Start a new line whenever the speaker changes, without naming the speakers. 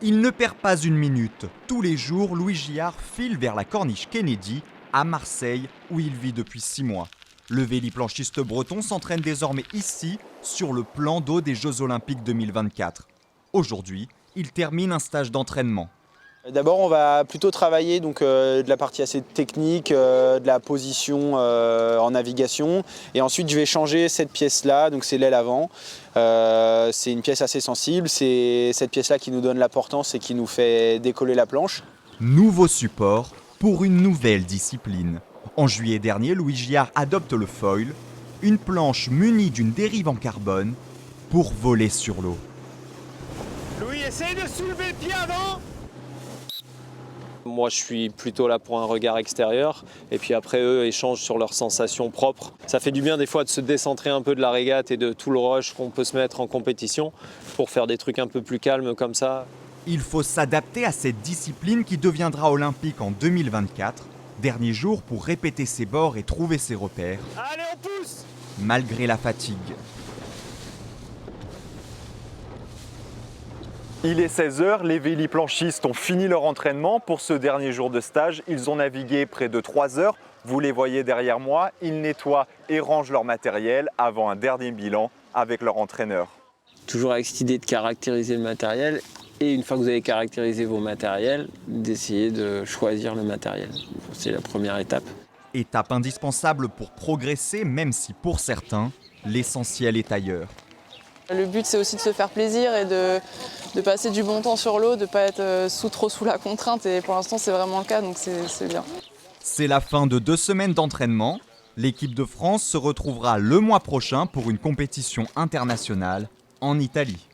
Il ne perd pas une minute. Tous les jours, Louis Gillard file vers la corniche Kennedy, à Marseille, où il vit depuis 6 mois. Le véliplanchiste breton s'entraîne désormais ici, sur le plan d'eau des Jeux Olympiques 2024. Aujourd'hui, il termine un stage d'entraînement.
D'abord, on va plutôt travailler de la partie assez technique, de la position en navigation. Et ensuite, je vais changer cette pièce-là, donc c'est l'aile avant. C'est une pièce assez sensible. C'est cette pièce-là qui nous donne la portance et qui nous fait décoller la planche.
Nouveau support pour une nouvelle discipline. En juillet dernier, Louis Gillard adopte le foil, une planche munie d'une dérive en carbone pour voler sur l'eau.
Louis, essaye de soulever le pied avant.
Moi, je suis plutôt là pour un regard extérieur. Et puis après, eux échangent sur leurs sensations propres. Ça fait du bien des fois de se décentrer un peu de la régate et de tout le rush qu'on peut se mettre en compétition pour faire des trucs un peu plus calmes comme ça.
Il faut s'adapter à cette discipline qui deviendra olympique en 2024. Dernier jour pour répéter ses bords et trouver ses repères,
Allez, on pousse.
malgré la fatigue.
Il est 16h, les véliplanchistes ont fini leur entraînement. Pour ce dernier jour de stage, ils ont navigué près de 3 heures. Vous les voyez derrière moi, ils nettoient et rangent leur matériel avant un dernier bilan avec leur entraîneur.
Toujours avec cette idée de caractériser le matériel. Et une fois que vous avez caractérisé vos matériels, d'essayer de choisir le matériel. C'est la première étape.
Étape indispensable pour progresser, même si pour certains, l'essentiel est ailleurs.
Le but, c'est aussi de se faire plaisir et de passer du bon temps sur l'eau, de ne pas être trop sous la contrainte. Et pour l'instant, c'est vraiment le cas, donc c'est bien.
C'est la fin de 2 semaines d'entraînement. L'équipe de France se retrouvera le mois prochain pour une compétition internationale en Italie.